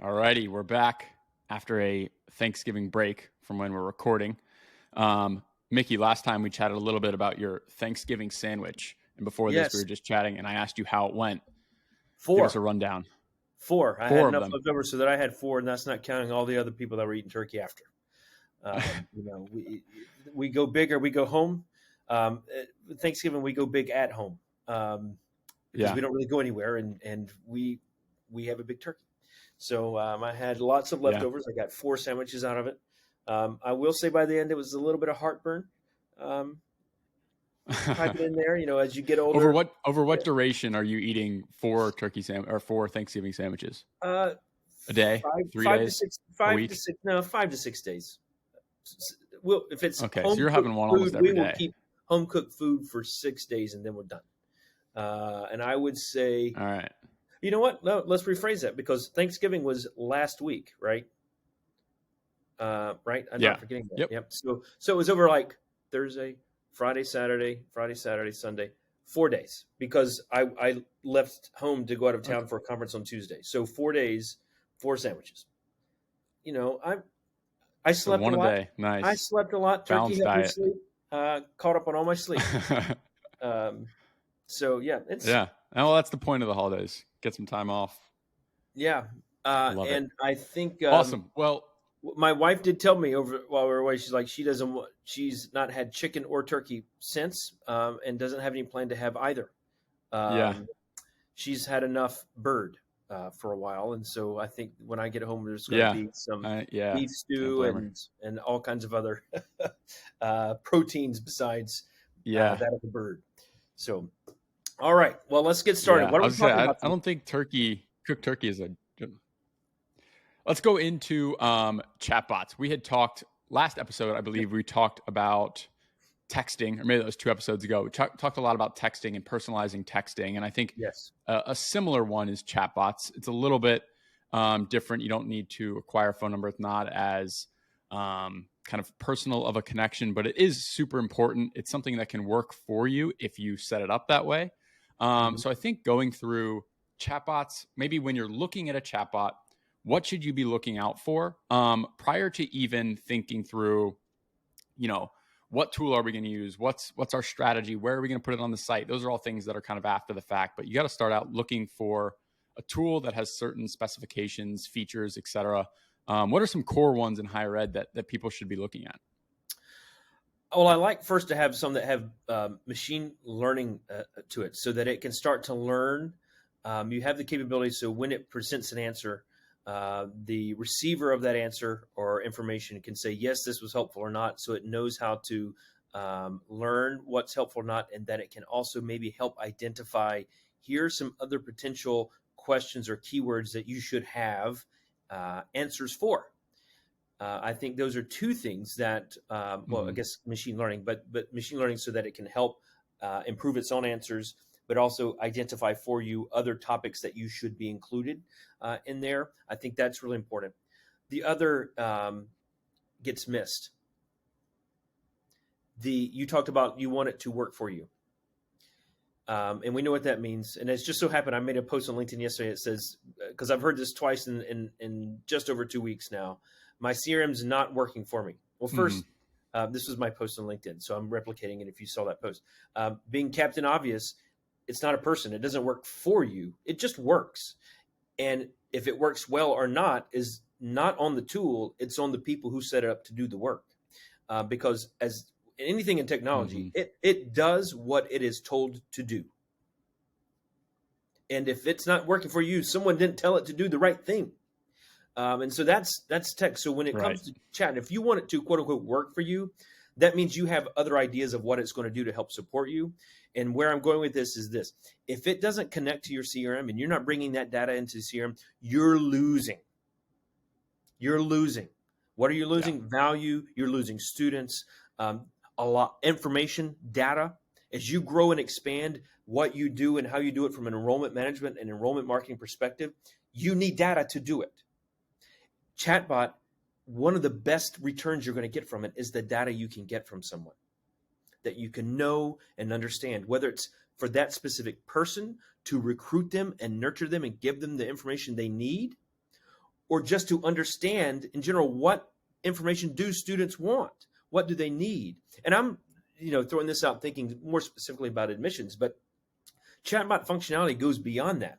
All righty, we're back after a Thanksgiving break from when we're recording. Mickey, last time we chatted a little bit about your Thanksgiving sandwich. And before this, we were Yes, just chatting, and I asked you how it went. Give us a four. rundown. Four. I had Four of enough them. left over so that I had four, and that's not counting all the other people that were eating turkey after. We go big or we go home. Thanksgiving we go big at home because Yeah. we don't really go anywhere, and we have a big turkey. So I had lots of Yeah. leftovers. I got 4 sandwiches out of it. I will say by the end it was a little bit of heartburn. Piping in there, as you get older. Over what duration are you eating 4 4 Thanksgiving sandwiches? Uh, A day? 3 five to days? six, A 5 to week? 6, no, 5 to 6 days. Well, if it's Okay, so home you're having cooked one almost food, every we will day. keep home cooked food for 6 days and then we're done. And I would say, All right. you know what? No, let's rephrase that because Thanksgiving was last week, right? Right? I'm Yeah. not forgetting that. Yep. Yep. So it was over like Thursday, Friday, Saturday, Sunday, 4 days because I left home to go out of town for a conference on Tuesday. So 4 days, 4 sandwiches. I So slept a one a lot. day. I Nice. slept a lot. Turkey Balanced helped me diet. sleep. Caught up on all my sleep. So yeah, Yeah. Well, that's the point of the holidays. Get some time off. yeah. Love it. And I think Awesome. Well, my wife did tell me over while we were away. She's like, she's not had chicken or turkey since, and doesn't have any plan to have either. yeah. She's had enough bird for a while, and so I think when I get home, there's going to Yeah. be some Yeah. beef Can't stew blame her. and all kinds of other proteins besides Yeah. that of the bird. So, all right, well, let's get started. Yeah. What I are we was gonna talking say, about I today? don't think cooked turkey is a good. Let's go into chatbots. We had talked last episode, I believe we talked about texting, or maybe that was 2 episodes ago. We talked a lot about texting and personalizing texting. And I think Yes. a similar one is chatbots. It's a little bit different. You don't need to acquire a phone number. It's not as kind of personal of a connection, but it is super important. It's something that can work for you if you set it up that way. So I think going through chatbots, maybe when you're looking at a chatbot, what should you be looking out for prior to even thinking through, what tool are we going to use? What's our strategy? Where are we going to put it on the site? Those are all things that are kind of after the fact, but you got to start out looking for a tool that has certain specifications, features, et cetera. What are some core ones in higher ed that people should be looking at? Well, I like first to have some that have machine learning to it so that it can start to learn. You have the capability so when it presents an answer, the receiver of that answer or information can say, yes, this was helpful or not. So it knows how to learn what's helpful or not. And that it can also maybe help identify, here's some other potential questions or keywords that you should have answers for. I think those are 2 things that, I guess machine learning, but machine learning so that it can help improve its own answers, but also identify for you other topics that you should be included in there. I think that's really important. The other gets missed. You talked about you want it to work for you. And we know what that means. And it's just so happened I made a post on LinkedIn yesterday. It says, because I've heard this twice in just over 2 weeks now, my CRM's not working for me. Well, first, this was my post on LinkedIn, so I'm replicating it if you saw that post. Being Captain Obvious, it's not a person. It doesn't work for you. It just works. And if it works well or not is not on the tool. It's on the people who set it up to do the work. Because as anything in technology, it does what it is told to do. And if it's not working for you, someone didn't tell it to do the right thing. And so that's tech. So when it comes to chat, if you want it to quote unquote work for you, that means you have other ideas of what it's going to do to help support you. And where I'm going with this is this: if it doesn't connect to your CRM and you're not bringing that data into CRM, you're losing. You're losing. What are you losing? Yeah. Value. You're losing students. A lot information, data. As you grow and expand what you do and how you do it from an enrollment management and enrollment marketing perspective, you need data to do it. Chatbot, one of the best returns you're going to get from it is the data you can get from someone that you can know and understand, whether it's for that specific person to recruit them and nurture them and give them the information they need, or just to understand in general, what information do students want? What do they need? And I'm, throwing this out thinking more specifically about admissions, but chatbot functionality goes beyond that.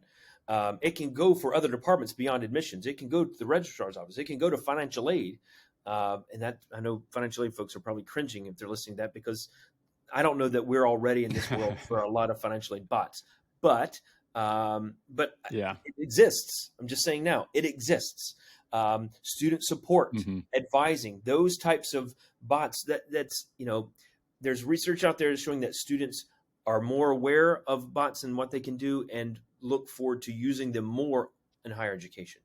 It can go for other departments beyond admissions. It can go to the registrar's office. It can go to financial aid. And that, I know financial aid folks are probably cringing if they're listening to that, because I don't know that we're already in this world for a lot of financial aid bots, but Yeah. it exists. I'm just saying now it exists. Student support, advising, those types of bots. That's there's research out there showing that students are more aware of bots and what they can do, and look forward to using them more in higher education.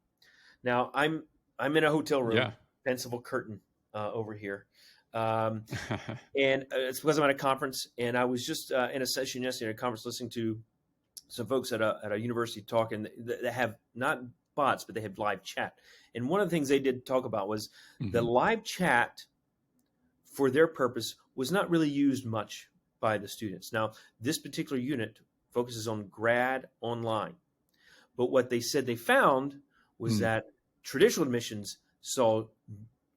Now I'm in a hotel room, Yeah. fanciful curtain over here. And it's because I'm at a conference, and I was just in a session yesterday at a conference listening to some folks at a university talking that have not bots, but they have live chat. And one of the things they did talk about was the live chat for their purpose was not really used much by the students. Now, this particular unit focuses on grad online. But what they said they found was that traditional admissions saw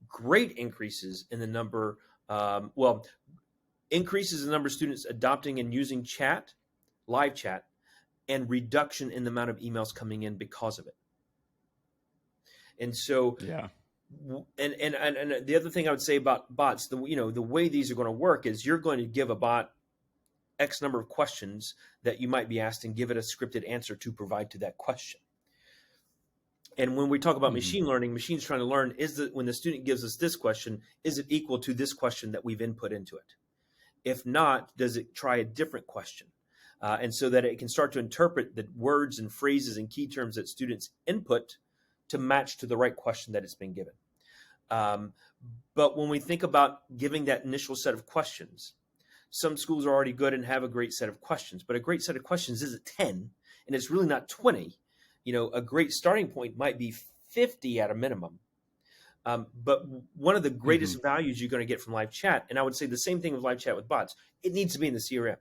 great increases in the number, increases in the number of students adopting and using chat, live chat, and reduction in the amount of emails coming in because of it. And so, yeah. And the other thing I would say about bots, the way these are going to work is you're going to give a bot X number of questions that you might be asked, and give it a scripted answer to provide to that question. And when we talk about machine learning, machines trying to learn when the student gives us this question, is it equal to this question that we've input into it? If not, does it try a different question? And so that it can start to interpret the words and phrases and key terms that students input to match to the right question that it's been given. But when we think about giving that initial set of questions, some schools are already good and have a great set of questions, but a great set of questions isn't 10, and it's really not 20. A great starting point might be 50 at a minimum. But one of the greatest values you're going to get from live chat, and I would say the same thing with live chat with bots, it needs to be in the CRM.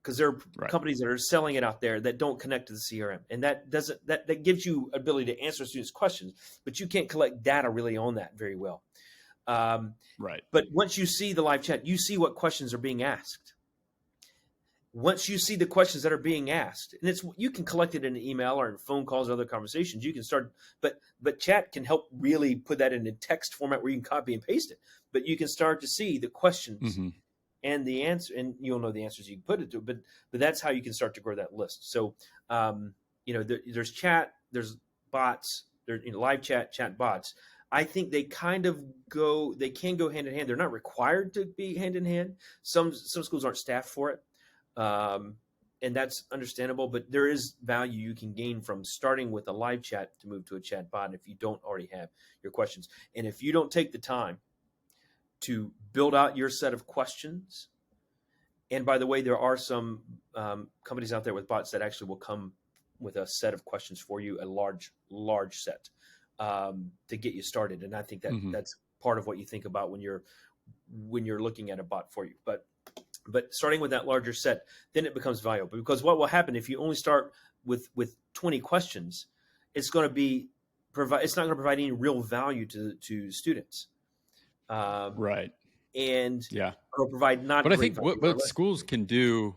Because there are companies that are selling it out there that don't connect to the CRM, and that gives you ability to answer students' questions, but you can't collect data really on that very well. But once you see the live chat, you see what questions are being asked. Once you see the questions that are being asked, and you can collect it in an email or in phone calls or other conversations, you can start, but chat can help really put that in a text format where you can copy and paste it. But you can start to see the questions and the answer, and you'll know the answers you can put it to, but that's how you can start to grow that list. So, there's chat, there's bots, there's live chat bots. I think they can go hand in hand. They're not required to be hand in hand. Some schools aren't staffed for it. And that's understandable, but there is value you can gain from starting with a live chat to move to a chat bot if you don't already have your questions. And if you don't take the time to build out your set of questions, and by the way, there are some companies out there with bots that actually will come with a set of questions for you, a large set to get you started. And I think that that's part of what you think about when you're looking at a bot for you. But starting with that larger set, then it becomes valuable, because what will happen if you only start with 20 questions, it's not going to provide any real value to students. And it'll provide not. But I think what schools can do.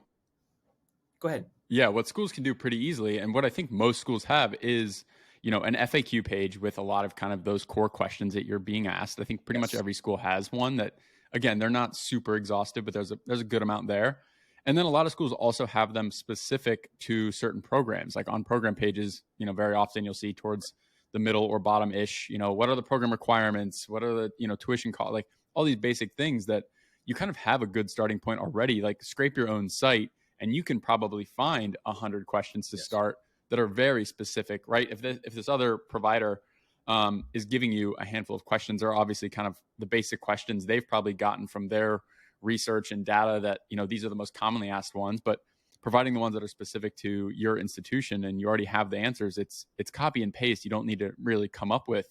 Go ahead. Yeah, what schools can do pretty easily, and what I think most schools have is, an FAQ page with a lot of kind of those core questions that you're being asked. I think pretty much every school has one that, again, they're not super exhaustive, but there's a good amount there. And then a lot of schools also have them specific to certain programs. Like on program pages, very often you'll see towards the middle or bottom-ish, what are the program requirements? What are the, tuition costs? Like all these basic things that you kind of have a good starting point already. Like scrape your own site, and you can probably find 100 questions to start that are very specific, right? If this other provider is giving you a handful of questions, are obviously kind of the basic questions they've probably gotten from their research and data that, these are the most commonly asked ones, but providing the ones that are specific to your institution and you already have the answers, it's copy and paste. You don't need to really come up with,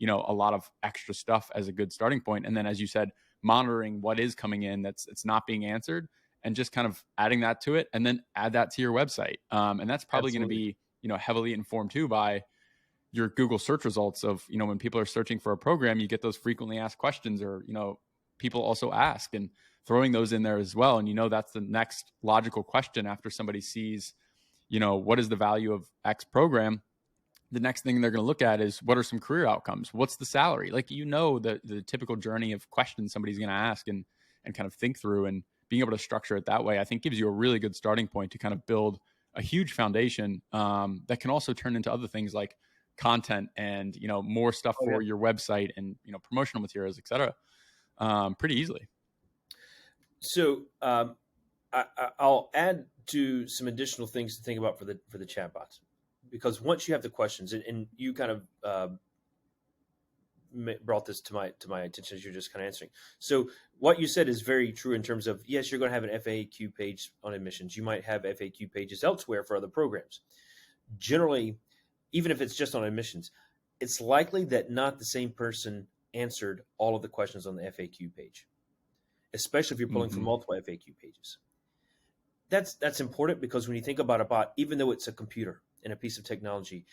a lot of extra stuff as a good starting point. And then, as you said, monitoring what is coming in it's not being answered, and just kind of adding that to it, and then add that to your website. And that's probably going to be, heavily informed too by, your Google search results of, when people are searching for a program, you get those frequently asked questions, or, people also ask, and throwing those in there as well. And, that's the next logical question after somebody sees, what is the value of X program? The next thing they're going to look at is, what are some career outcomes? What's the salary? Like, the typical journey of questions somebody's going to ask, and kind of think through, and being able to structure it that way, I think gives you a really good starting point to kind of build a huge foundation that can also turn into other things like content and, more stuff Oh, yeah. for your website and, promotional materials, et cetera, pretty easily. So I'll add to some additional things to think about for the chatbots, because once you have the questions, and you kind of brought this to my attention as you're just kind of answering. So what you said is very true in terms of, yes, you're going to have an FAQ page on admissions. You might have FAQ pages elsewhere for other programs. Generally, even if it's just on admissions, it's likely that not the same person answered all of the questions on the FAQ page, especially if you're pulling from multiple FAQ pages. That's important, because when you think about a bot, even though it's a computer and a piece of technology,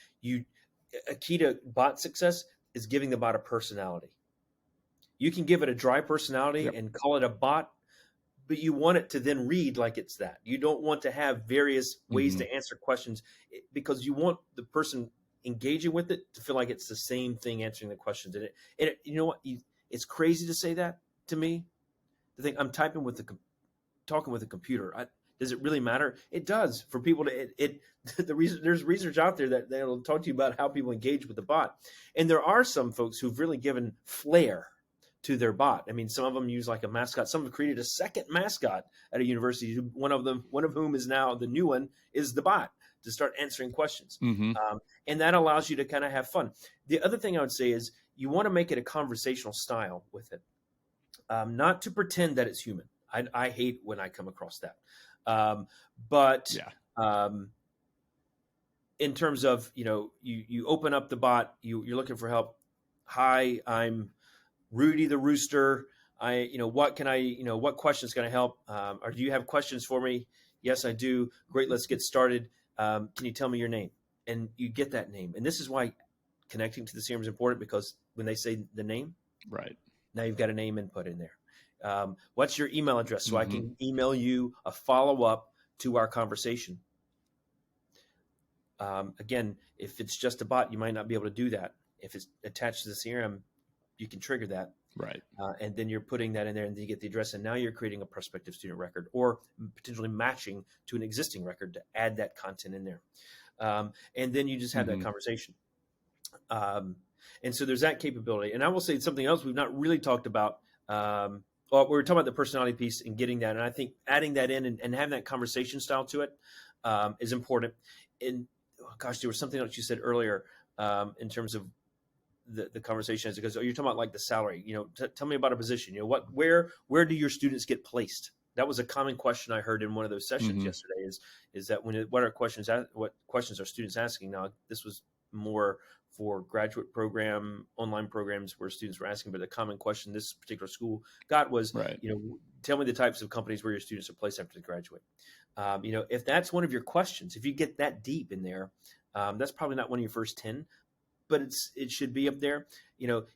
a key to bot success is giving the bot a personality. You can give it a dry personality and call it a bot, but you want it to then read like it's that. You don't want to have various ways to answer questions, because you want the person engaging with it to feel like it's the same thing answering the questions. And you know what? It's crazy to say that to me. To think I'm talking with a computer. Does it really matter? It does for people to there's research out there that'll talk to you about how people engage with the bot. And there are some folks who've really given flair to their bot. I mean, some of them use like a mascot. Some have created a second mascot at a university. One of whom is now the new one is the bot, to start answering questions. And that allows you to kind of have fun. The other thing I would say is, you want to make it a conversational style with it, not to pretend that it's human. I hate when I come across that. In terms of, you open up the bot, you're looking for help. Hi, I'm Rudy the Rooster. What questions can I help? Or do you have questions for me? Yes, I do. Great. Let's get started. Can you tell me your name? And you get that name. And this is why connecting to the CRM is important, because when they say the name, right, now you've got a name input in there. What's your email address? So I can email you a follow-up to our conversation. Again, if it's just a bot, you might not be able to do that. If it's attached to the CRM, you can trigger that. Right. And then you're putting that in there, and then you get the address, and now you're creating a prospective student record, or potentially matching to an existing record to add that content in there. And then you just have that conversation. And so there's that capability. And I will say something else we've not really talked about. Well, we were talking about the personality piece and getting that. And I think adding that in and having that conversation style to it is important. And gosh, there was something else you said earlier in terms of the conversation as it goes. You're talking about like the salary. Tell me about a position. Where do your students get placed? That was a common question I heard in one of those sessions yesterday. Is that what questions are students asking? Now, this was more for graduate program, online programs where students were asking, but the common question this particular school got was, tell me the types of companies where your students are placed after they graduate. If that's one of your questions, if you get that deep in there, that's probably not one of your first 10, but it should be up there.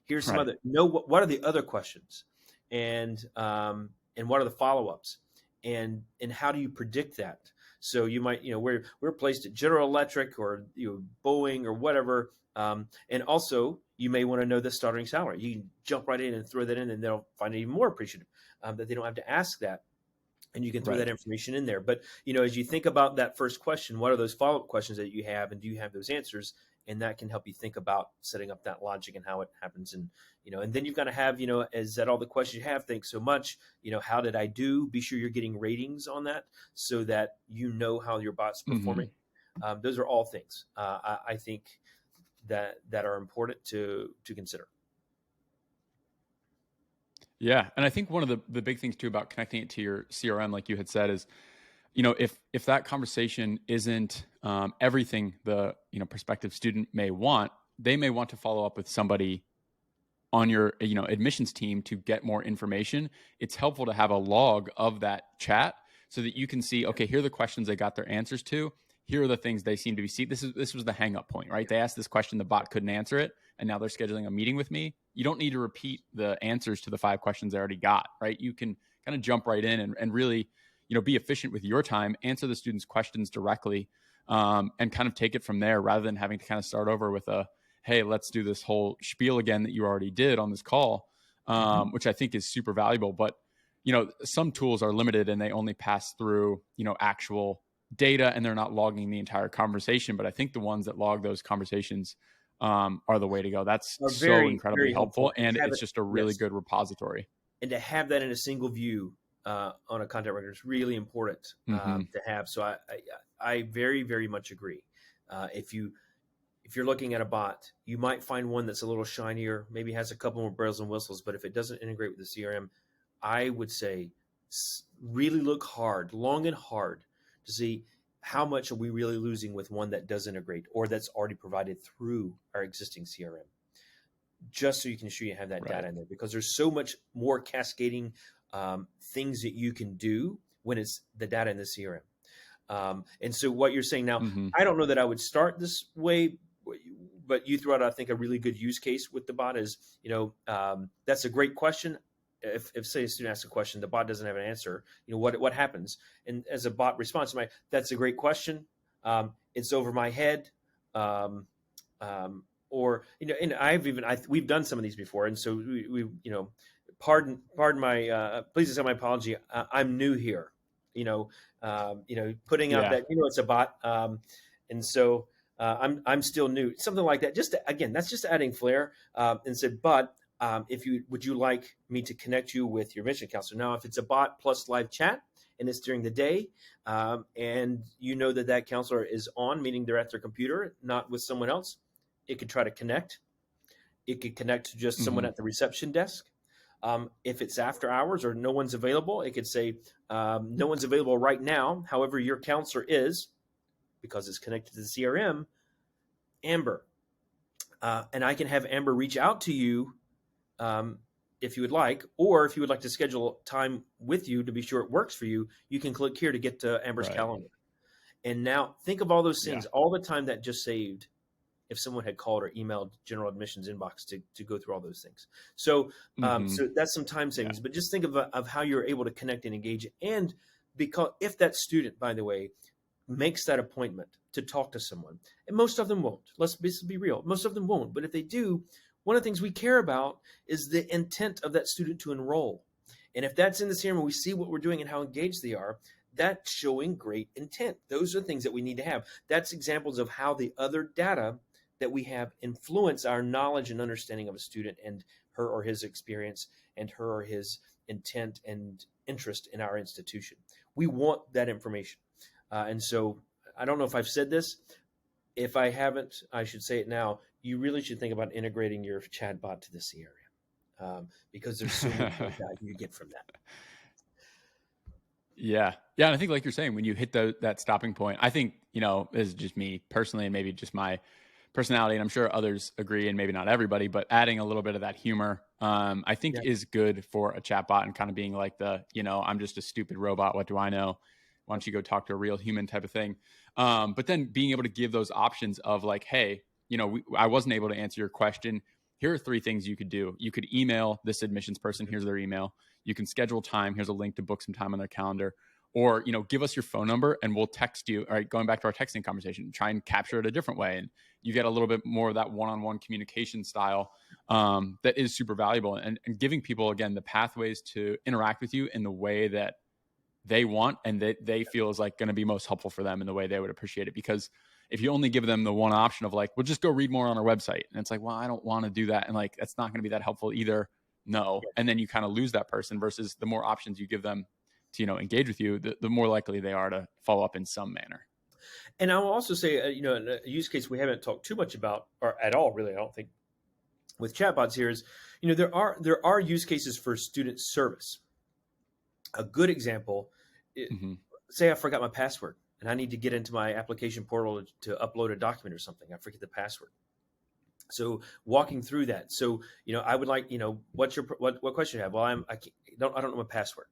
Here's some other, what are the other questions, and what are the follow-ups, and how do you predict that? So you might, we're placed at General Electric or Boeing or whatever. And also you may want to know the starting salary. You can jump right in and throw that in, and they'll find it even more appreciative that they don't have to ask that. And you can throw that information in there. But, as you think about that first question, what are those follow-up questions that you have, and do you have those answers? And that can help you think about setting up that logic and how it happens. And, and then you've got to have, is that all the questions you have? Thanks so much. How did I do? Be sure you're getting ratings on that so that how your bot's performing. Those are all things I think that are important to consider. Yeah. And I think one of the big things too about connecting it to your CRM, like you had said, is, if that conversation isn't everything the prospective student may want, they may want to follow up with somebody on your admissions team to get more information. It's helpful to have a log of that chat so that you can see, okay, here are the questions they got their answers to. here are the things they seem to be seeing. This was the hang up point, right? They asked this question, the bot couldn't answer it, and now they're scheduling a meeting with me. You don't need to repeat the answers to the 5 questions they already got, right? You can kind of jump right in and really, be efficient with your time, answer the students' questions directly, and kind of take it from there, rather than having to kind of start over with a, hey, let's do this whole spiel again that you already did on this call, which I think is super valuable. But some tools are limited and they only pass through actual data, and they're not logging the entire conversation. But I think the ones that log those conversations are the way to go. That's Are so very, incredibly very helpful, helpful, and have it's it. just a really Yes. good repository. And to have that in a single view on a content record is really important to have. So I very, very much agree. If you're looking at a bot, you might find one that's a little shinier, maybe has a couple more bells and whistles, but if it doesn't integrate with the CRM, I would say really look long and hard to see how much are we really losing with one that does integrate or that's already provided through our existing CRM. Just so you can ensure you have that data in there, because there's so much more cascading things that you can do when it's the data in the CRM. And so what you're saying now, I don't know that I would start this way, but you threw out, I think, a really good use case with the bot is, that's a great question. If say a student asks a question, the bot doesn't have an answer, what happens? And as a bot responds to that's a great question. It's over my head. Or and we've done some of these before, and so we pardon my please accept my apology. I'm new here, putting out that it's a bot, and so I'm still new, something like that. Again, that's just adding flair, and said, but would you like me to connect you with your mission counselor? Now, if it's a bot plus live chat and it's during the day, and that counselor is on, meaning they're at their computer, not with someone else, it could try to connect. It could connect to just someone at the reception desk. If it's after hours or no one's available, it could say, no one's available right now. However, your counselor is, because it's connected to the CRM, Amber. And I can have Amber reach out to you if you would like, or if you would like to schedule time with you to be sure it works for you, you can click here to get to Amber's calendar. And now think of all those things, all the time that just saved if someone had called or emailed general admissions inbox to go through all those things. So so that's some time savings, but just think of how you're able to connect and engage. And because if that student, by the way, makes that appointment to talk to someone, and most of them won't, let's be real, most of them won't. But if they do, one of the things we care about is the intent of that student to enroll. And if that's in the CRM and we see what we're doing and how engaged they are, that's showing great intent. Those are things that we need to have. That's examples of how the other data that we have influence our knowledge and understanding of a student and her or his experience and her or his intent and interest in our institution. We want that information. And so I don't know if I've said this. If I haven't, I should say it now. You really should think about integrating your chatbot to the CRM because there's so much value you get from that. Yeah. And I think, like you're saying, when you hit that stopping point, I think, this is just me personally, and maybe just my personality, and I'm sure others agree, and maybe not everybody, but adding a little bit of that humor, I think is good for a chatbot, and kind of being like I'm just a stupid robot. What do I know? Why don't you go talk to a real human type of thing? But then being able to give those options of like, hey, I wasn't able to answer your question. Here are 3 things you could do. You could email this admissions person. Here's their email. You can schedule time. Here's a link to book some time on their calendar. Or, give us your phone number and we'll text you. All right, going back to our texting conversation, try and capture it a different way. And you get a little bit more of that one-on-one communication style that is super valuable. And giving people, again, the pathways to interact with you in the way that they want and that they feel is like going to be most helpful for them in the way they would appreciate it. Because if you only give them the one option of like, well, just go read more on our website. And it's like, well, I don't want to do that. And like, that's not going to be that helpful either. No. And then you kind of lose that person versus the more options you give them to, engage with you, the more likely they are to follow up in some manner. And I will also say, a use case we haven't talked too much about, or at all, really, I don't think, with chatbots here is, there are use cases for student service. A good example, say I forgot my password and I need to get into my application portal to upload a document or something. I forget the password. So walking through that. So, I would like, what question you have? Well, I don't know my password.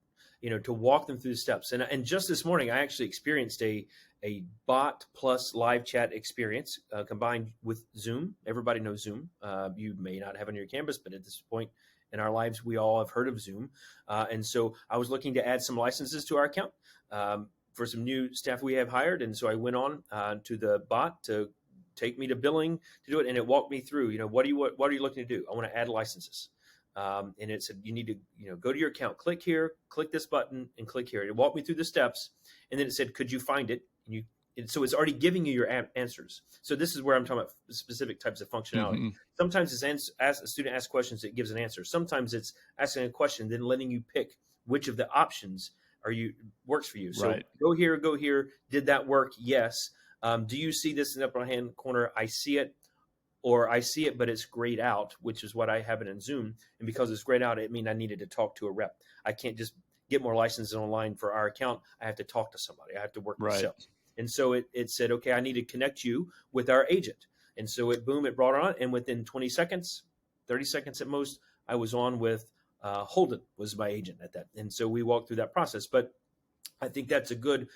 To walk them through the steps. And just this morning, I actually experienced a a bot plus live chat experience combined with Zoom. Everybody knows Zoom. You may not have on your campus, but at this point in our lives, we all have heard of Zoom. And so I was looking to add some licenses to our account for some new staff we have hired. And so I went on to the bot to take me to billing to do it, and it walked me through. What are you looking to do? I want to add licenses. And it said, you need to go to your account, click here, click this button, and click here. It walked me through the steps, and then it said, could you find it? And so it's already giving you your answers. So this is where I'm talking about specific types of functionality. Mm-hmm. Sometimes it's as a student asks questions, it gives an answer. Sometimes it's asking a question, then letting you pick which of the options works for you. So Right. go here. Did that work? Yes. Do you see this in the upper hand corner? I see it. Or I see it, but it's grayed out, which is what I have it in Zoom. And because it's grayed out, it means I needed to talk to a rep. I can't just get more licenses online for our account. I have to talk to somebody. I have to work with sales. And so it said, okay, I need to connect you with our agent. And so it brought it on. And within 20 seconds, 30 seconds at most, I was on with Holden was my agent at that. And so we walked through that process. But I think that's a good,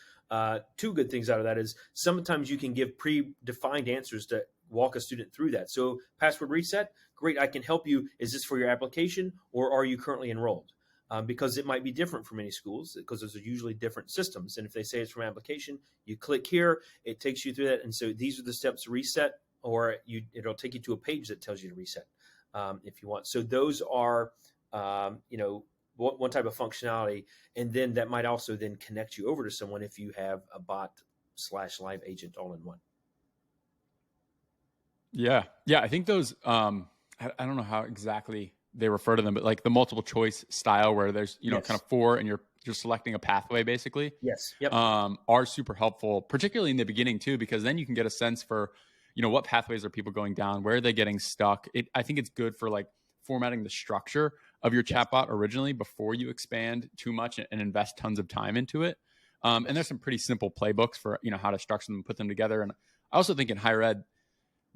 two good things out of that is sometimes you can give predefined answers to walk a student through that. So password reset, great. I can help you. Is this for your application or are you currently enrolled? Because it might be different for many schools because those are usually different systems. And if they say it's from application, you click here, it takes you through that. And so these are the steps to reset, or it'll take you to a page that tells you to reset if you want. So those are, one type of functionality. And then that might also then connect you over to someone if you have a bot/live agent all in one. Yeah. I think those, I don't know how exactly they refer to them, but like the multiple choice style where there's, Yes. kind of four and you're selecting a pathway basically. Yes. Yep. Are super helpful, particularly in the beginning too, because then you can get a sense for, what pathways are people going down, where are they getting stuck. I think it's good for like formatting the structure of your chatbot originally before you expand too much and invest tons of time into it. And there's some pretty simple playbooks for, how to structure them and put them together. And I also think in higher ed,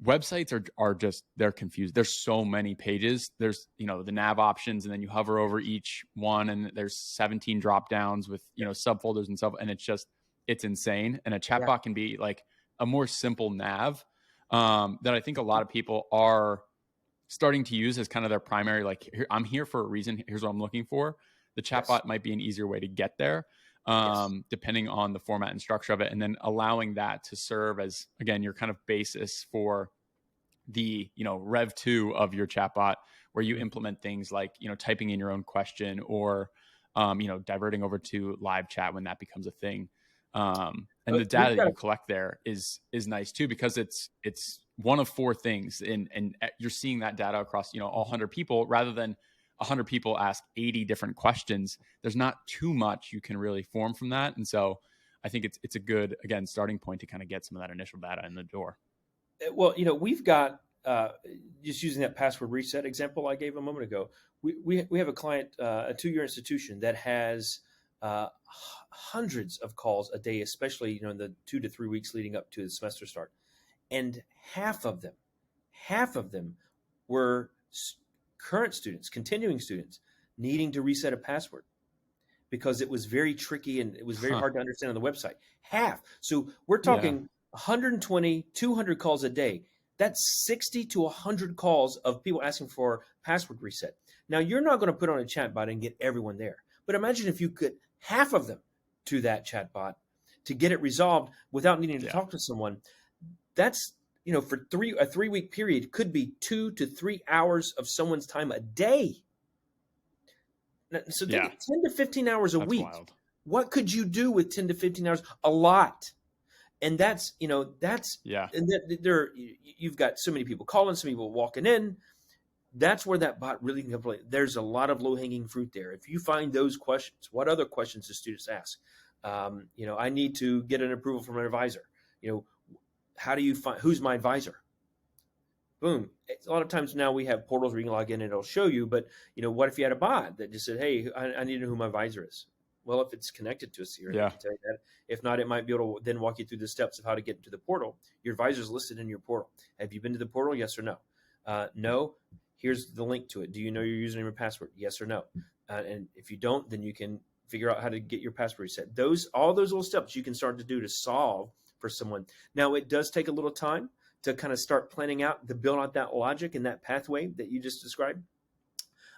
websites are just, they're confused. There's so many pages. There's, the nav options, and then you hover over each one and there's 17 drop downs with, subfolders and stuff. And it's insane. And a chatbot can be like a more simple nav that I think a lot of people are starting to use as kind of their primary, like, I'm here for a reason. Here's what I'm looking for. The chatbot might be an easier way to get there. Depending on the format and structure of it, and then allowing that to serve as, again, your kind of basis for the, rev 2 of your chatbot, where you implement things like, typing in your own question or, diverting over to live chat when that becomes a thing. And the data that you collect there is nice too, because it's one of four things, and you're seeing that data across, all 100 people rather than 100 people ask 80 different questions. There's not too much you can really form from that. And so I think it's a good, again, starting point to kind of get some of that initial data in the door. Well, we've got, just using that password reset example I gave a moment ago, we have a client, a 2-year institution that has hundreds of calls a day, especially, in the 2 to 3 weeks leading up to the semester start. And half of them were current students, continuing students, needing to reset a password because it was very tricky and it was very hard to understand on the website. Half. So we're talking 120, 200 calls a day. That's 60 to 100 calls of people asking for password reset. Now, you're not going to put on a chatbot and get everyone there. But imagine if you could half of them to that chatbot to get it resolved without needing to talk to someone. That's, for a 3-week period, could be 2 to 3 hours of someone's time a day. So think 10 to 15 hours a week. Wild. What could you do with 10 to 15 hours? A lot. And that's, and there, you've got so many people calling, so many people walking in. That's where that bot really can play. There's a lot of low-hanging fruit there. If you find those questions, what other questions do students ask? I need to get an approval from an advisor. How do you find who's my advisor? Boom. A lot of times now we have portals where you can log in and it'll show you, but what if you had a bot that just said, hey, I need to know who my advisor is? Well, if it's connected to us here, I can tell you that. If not, it might be able to then walk you through the steps of how to get into the portal. Your advisor is listed in your portal. Have you been to the portal? Yes or no? No. Here's the link to it. Do you know your username and password? Yes or no? And if you don't, then you can figure out how to get your password reset. All those little steps you can start to do to solve for someone. Now, it does take a little time to kind of start planning out, to build out that logic and that pathway that you just described.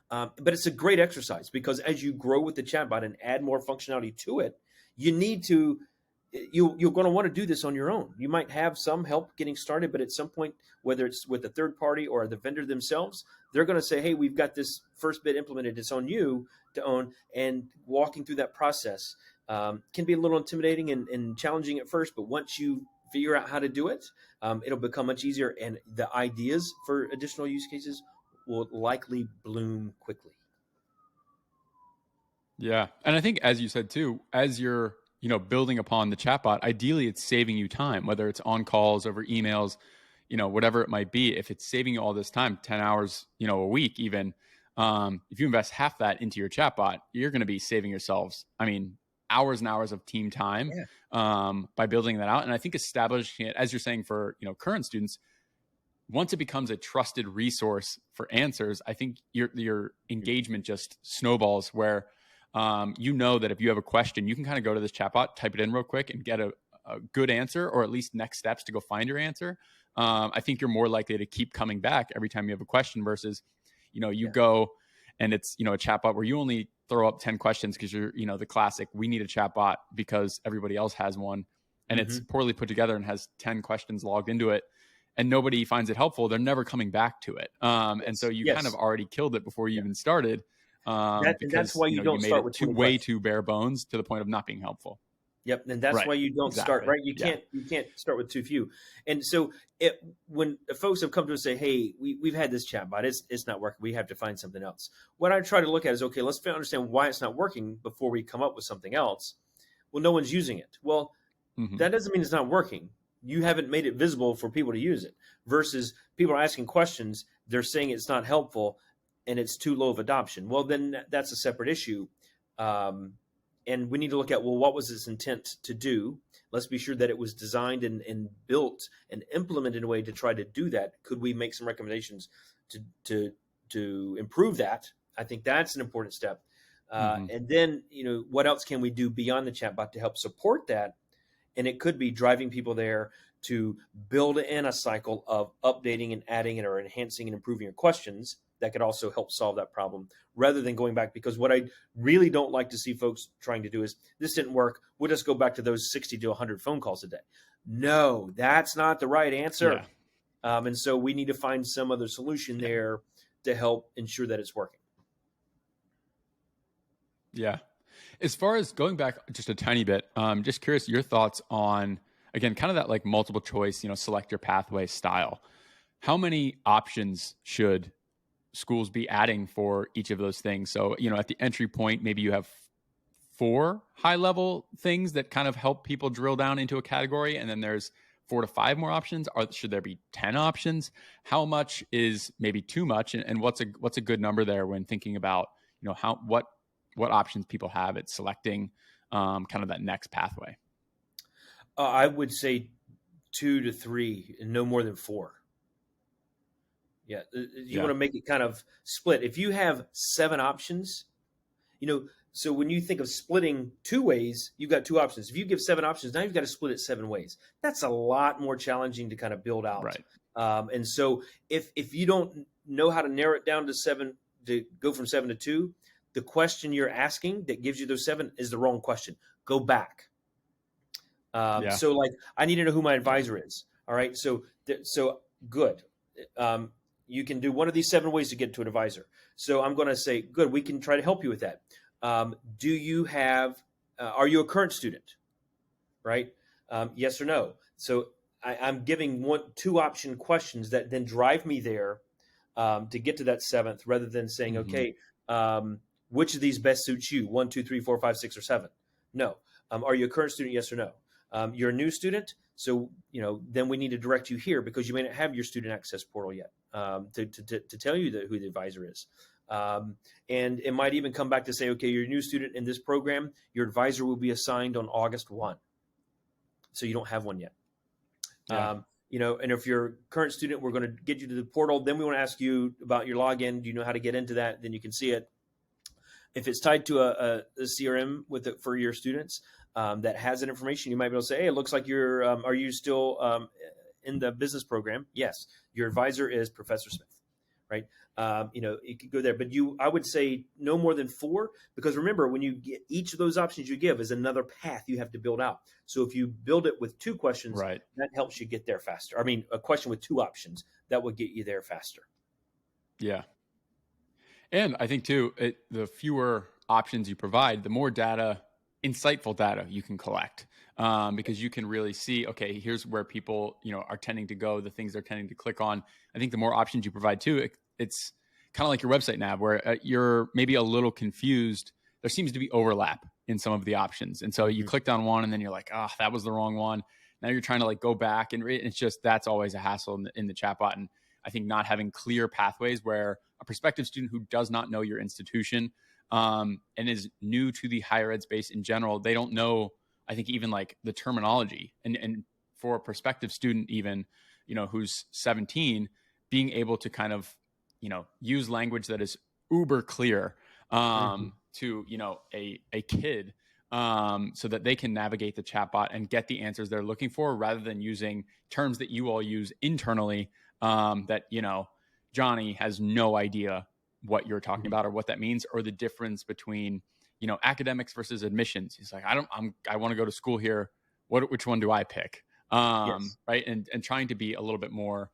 But it's a great exercise, because as you grow with the chatbot and add more functionality to it, you're going to want to do this on your own. You might have some help getting started, but at some point, whether it's with a third party or the vendor themselves, they're going to say, hey, we've got this first bit implemented. It's on you to own. And walking through that process can be a little intimidating and challenging at first, but once you figure out how to do it, it'll become much easier, and the ideas for additional use cases will likely bloom quickly. Yeah. And I think, as you said too, as you're, building upon the chatbot, ideally it's saving you time, whether it's on calls, over emails, whatever it might be. If it's saving you all this time, 10 hours, a week, even, if you invest half that into your chatbot, you're going to be saving yourselves, hours and hours of team time, by building that out. And I think establishing it, as you're saying, for, current students, once it becomes a trusted resource for answers, I think your engagement just snowballs, where that if you have a question, you can kind of go to this chatbot, type it in real quick, and get a good answer, or at least next steps to go find your answer. I think you're more likely to keep coming back every time you have a question versus, go and it's, a chatbot where you only throw up 10 questions because you're, the classic, we need a chatbot because everybody else has one, and it's poorly put together and has 10 questions logged into it, and nobody finds it helpful. They're never coming back to it. And so you kind of already killed it before you even started. And that's why you don't made start it with way too bare bones to the point of not being helpful. Yep, and that's why you don't start, right? You can't start with too few. And so when folks have come to us and say, "Hey, we've had this chatbot, it's not working. We have to find something else." What I try to look at is, okay, let's understand why it's not working before we come up with something else. Well, no one's using it. Well, that doesn't mean it's not working. You haven't made it visible for people to use it. Versus people are asking questions, they're saying it's not helpful, and it's too low of adoption. Well, then that's a separate issue. And we need to look at, well, what was its intent to do? Let's be sure that it was designed and built and implemented in a way to try to do that. Could we make some recommendations to improve that? I think that's an important step. And then, what else can we do beyond the chatbot to help support that? And it could be driving people there to build in a cycle of updating and adding or enhancing and improving your questions that could also help solve that problem, rather than going back. Because what I really don't like to see folks trying to do is, this didn't work, we'll just go back to those 60 to 100 phone calls a day. No, that's not the right answer. Yeah. And so we need to find some other solution there to help ensure that it's working. Yeah. As far as going back just a tiny bit, just curious your thoughts on, again, kind of that like multiple choice, select your pathway style. How many options should schools be adding for each of those things? So, at the entry point, maybe you have 4 high level things that kind of help people drill down into a category. And then there's 4 to 5 more options. Or should there be 10 options? How much is maybe too much? And what's a good number there when thinking about, what options people have at selecting kind of that next pathway? I would say 2 to 3 and no more than 4. Yeah. You want to make it kind of split. If you have 7 options, so when you think of splitting 2 ways, you've got 2 options. If you give 7 options, now you've got to split it 7 ways. That's a lot more challenging to kind of build out. Right. And so if you don't know how to narrow it down to 7, to go from 7 to 2, the question you're asking that gives you those 7 is the wrong question. Go back. So like, I need to know who my advisor is. All right. So good. You can do one of these 7 ways to get to an advisor. So I'm going to say, good, we can try to help you with that. Do you have, are you a current student? Right? Yes or no. So I'm giving 2 option questions that then drive me there to get to that 7th, rather than saying, okay, which of these best suits you? 1, 2, 3, 4, 5, 6, or 7? No. Are you a current student? Yes or no? You're a new student. So, then we need to direct you here, because you may not have your student access portal yet to tell you who the advisor is. And it might even come back to say, okay, you're a new student in this program. Your advisor will be assigned on August 1. So you don't have one yet. Yeah. And if you're a current student, we're going to get you to the portal. Then we want to ask you about your login. Do you know how to get into that? Then you can see it. If it's tied to a CRM for your students that has that information, you might be able to say, "Hey, it looks like you're. Are you still in the business program?" Yes, your advisor is Professor Smith, right? You could go there, but I would say no more than 4, because remember, when you get each of those options you give is another path you have to build out. So if you build it with 2 questions, Right. that helps you get there faster. I mean, a question with 2 options that would get you there faster. Yeah. And I think too, the fewer options you provide, the more data, insightful data you can collect, because you can really see, okay, here's where people, are tending to go, the things they're tending to click on. I think the more options you provide too, it's kind of like your website nav, where you're maybe a little confused. There seems to be overlap in some of the options, and so you Mhm. clicked on one, and then you're like, oh, that was the wrong one. Now you're trying to like go back, and it's just that's always a hassle in the chatbot. And I think not having clear pathways where a prospective student who does not know your institution, and is new to the higher ed space in general, they don't know, I think, even like the terminology. And for a prospective student, even, who's 17, being able to kind of, use language that is uber clear, Mhm. to, a kid, so that they can navigate the chatbot and get the answers they're looking for, rather than using terms that you all use internally, that, Johnny has no idea what you're talking Mhm. about or what that means, or the difference between, academics versus admissions. He's like, I want to go to school here. Which one do I pick? Yes. Right. And trying to be a little bit more,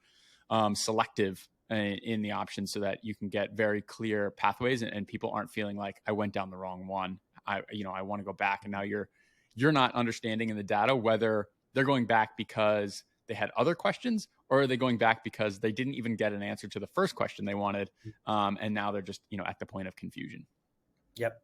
selective in the options, so that you can get very clear pathways, and people aren't feeling like I went down the wrong one. I want to go back. And now you're not understanding in the data whether they're going back because they had other questions, or are they going back because they didn't even get an answer to the first question they wanted, and now they're just at the point of confusion. Yep.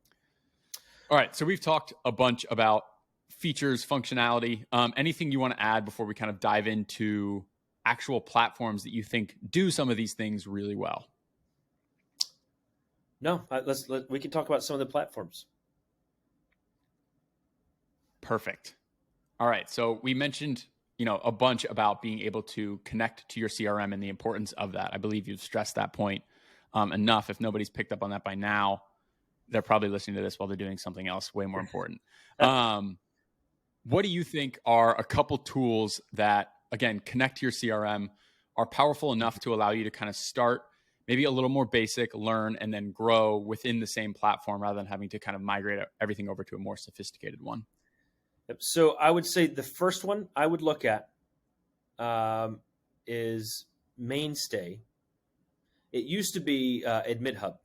All right, so we've talked a bunch about features, functionality. Anything you want to add before we kind of dive into actual platforms that you think do some of these things really well? No, we can talk about some of the platforms. Perfect. All right, so we mentioned a bunch about being able to connect to your CRM and the importance of that. I believe you've stressed that point enough. If nobody's picked up on that by now, they're probably listening to this while they're doing something else way more important. What do you think are a couple tools that, again, connect to your CRM, are powerful enough to allow you to kind of start maybe a little more basic, learn, and then grow within the same platform, rather than having to kind of migrate everything over to a more sophisticated one? So I would say the first one I would look at is Mainstay. It used to be AdmitHub.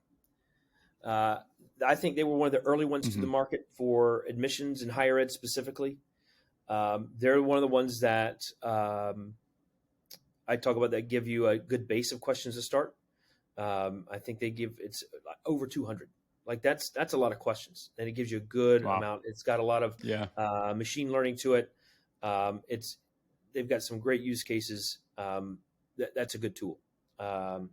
Uh, I think they were one of the early ones to the Mm-hmm. market for admissions in higher ed specifically. They're one of the ones that I talk about that give you a good base of questions to start. I think it's over 200. Like that's a lot of questions, and it gives you a good Wow. amount. It's got a lot of Yeah. machine learning to it. They've got some great use cases. That's a good tool. Um,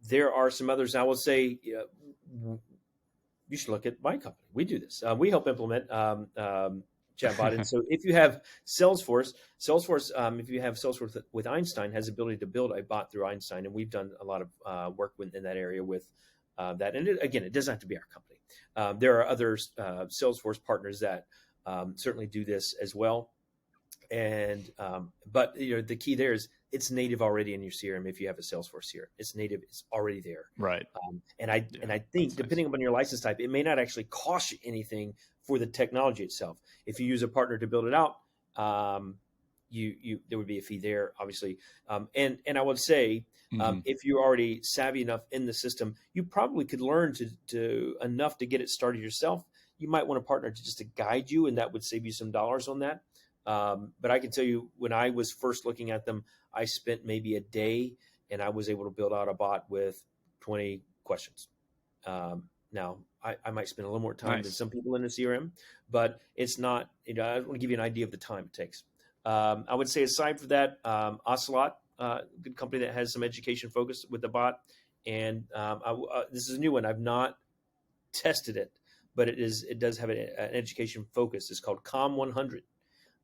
there are some others. I will say you should look at my company. We do this. We help implement Chatbot. And so if you have Salesforce, if you have Salesforce with Einstein, has the ability to build a bot through Einstein, and we've done a lot of work in that area with that. And again, it doesn't have to be our company. There are other Salesforce partners that certainly do this as well. And but the key there is it's native already in your CRM. If you have a Salesforce CRM, it's native, it's already there. Right. And I Yeah, and I think that's nice. depending upon your license type, it may not actually cost you anything for the technology itself. If you use a partner to build it out, you there would be a fee there, obviously. And I would say Mm-hmm. if you're already savvy enough in the system, you probably could learn to enough to get it started yourself. You might want a partner to guide you, and that would save you some dollars on that. But I can tell you, when I was first looking at them, I spent maybe a day, and I was able to build out a bot with 20 questions. Now, I might spend a little more time than Nice. some people in the CRM, but it's not. I want to give you an idea of the time it takes. I would say, aside from that, Ocelot, good company that has some education focus with the bot, and this is a new one. I've not tested it, but it does have an education focus. It's called Com 100.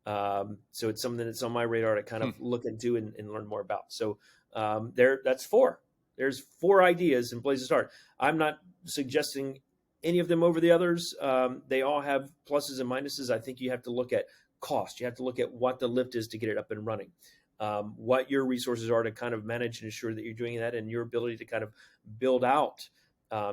So it's something that's on my radar to kind Hmm. of look into and learn more about. So that's 4. There's 4 ideas and places to start. I'm not suggesting any of them over the others. They all have pluses and minuses. I think you have to look at cost. You have to look at what the lift is to get it up and running, what your resources are to kind of manage and ensure that you're doing that, and your ability to kind of build out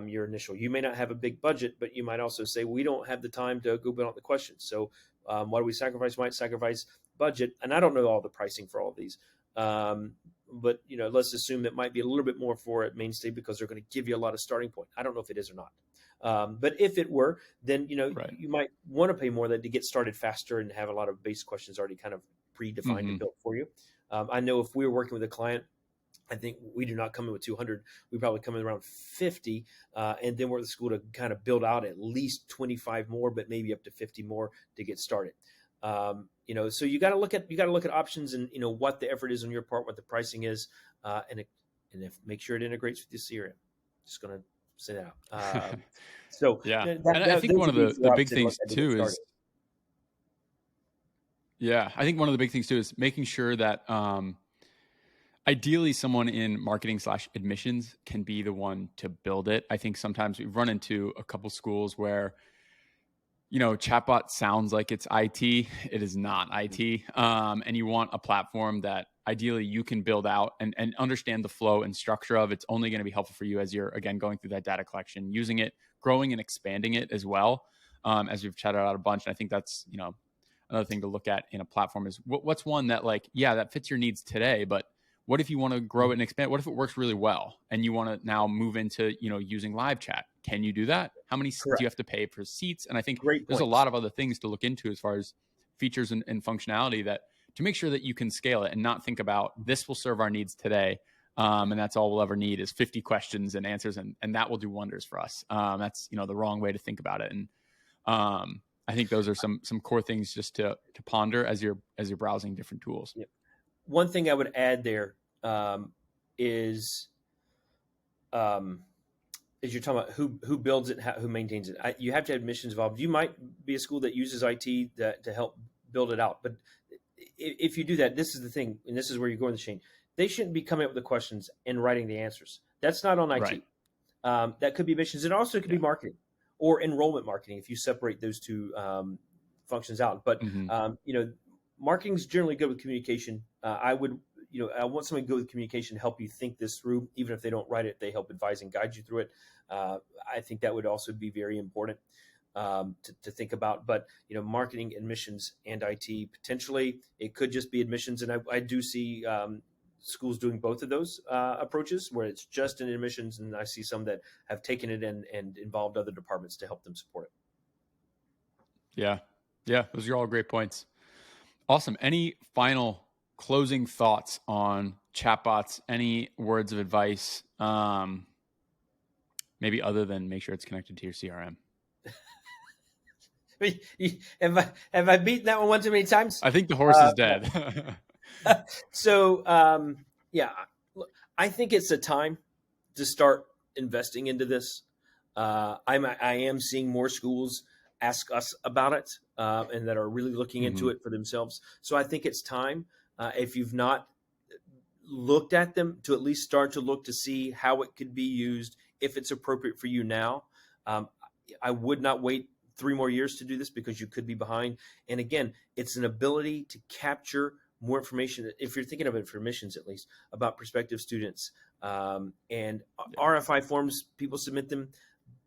your initial. You may not have a big budget, but you might also say, we don't have the time to go build out the questions. So what do we sacrifice? Might sacrifice budget. And I don't know all the pricing for all of these. But let's assume it might be a little bit more for at Mainstay because they're going to give you a lot of starting point. I don't know if it is or not. But if it were, then Right. you might want to pay more than to get started faster and have a lot of base questions already kind of predefined and built for you. I know if we were working with a client, I think we do not come in with 200. We probably come in around 50, and then we're at the school to kind of build out at least 25 more, but maybe up to 50 more to get started. So you got to look at options and what the effort is on your part, what the pricing is, and make sure it integrates with your CRM. Just going to say that out. Yeah, and I think one of the big things too is, I think one of the big things too is making sure that ideally someone in marketing / admissions can be the one to build it. I think sometimes we've run into a couple schools where Chatbot sounds like it's IT. It is not IT. And you want a platform that ideally you can build out and understand the flow and structure of. It's only going to be helpful for you as you're, again, going through that data collection, using it, growing and expanding it as well, as we've chatted out a bunch. And I think that's, another thing to look at in a platform is what's one that that fits your needs today, but what if you want to grow it and expand? What if it works really well and you want to now move into, using live chat? Can you do that? How many do you have to pay for seats? And I think there's a lot of other things to look into as far as features and functionality that to make sure that you can scale it and not think about this will serve our needs today. And that's all we'll ever need is 50 questions and answers. And that will do wonders for us. That's, the wrong way to think about it. And I think those are some core things just to ponder as you're browsing different tools. Yep. One thing I would add there is you're talking about who builds it, who maintains it. You have to have admissions involved. You might be a school that uses IT to help build it out. But if you do that, this is the thing, and this is where you go in the chain. They shouldn't be coming up with the questions and writing the answers. That's not on IT. Right. That could be admissions. It also could be marketing or enrollment marketing if you separate those two functions out. But, marketing is generally good with communication. I want somebody good with communication to help you think this through. Even if they don't write it, they help advise and guide you through it. I think that would also be very important to think about. But, marketing, admissions, and IT, potentially it could just be admissions. And I do see schools doing both of those approaches where it's just in admissions. And I see some that have taken it and involved other departments to help them support it. Yeah. Yeah. Those are all great points. Awesome. Any final closing thoughts on chatbots? Any words of advice? Maybe other than make sure it's connected to your CRM. Have I beaten that one too many times? I think the horse is dead. So, I think it's a time to start investing into this. I am seeing more schools ask us about it and that are really looking into it for themselves. So I think it's time, if you've not looked at them, to at least start to look to see how it could be used, if it's appropriate for you now. I would not wait 3 more years to do this because you could be behind. And again, it's an ability to capture more information, if you're thinking of it for admissions at least, about prospective students. And RFI forms, people submit them.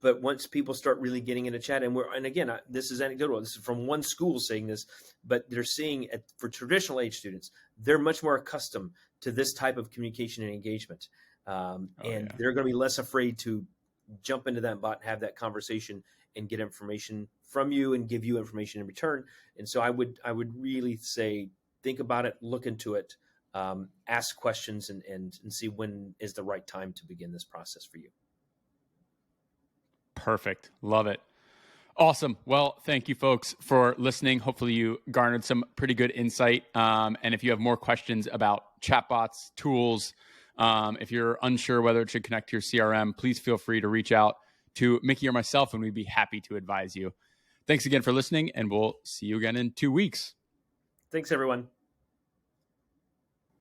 But once people start really getting in a chat, and again, this is anecdotal. This is from one school saying this, but they're seeing for traditional age students, they're much more accustomed to this type of communication and engagement. They're going to be less afraid to jump into that bot and have that conversation and get information from you and give you information in return. And so I would really say, think about it, look into it, ask questions, and see when is the right time to begin this process for you. Perfect. Love it. Awesome. Well, thank you folks for listening. Hopefully you garnered some pretty good insight. And if you have more questions about chatbots, tools, if you're unsure whether it should connect to your CRM, please feel free to reach out to Mickey or myself, and we'd be happy to advise you. Thanks again for listening, and we'll see you again in 2 weeks. Thanks, everyone.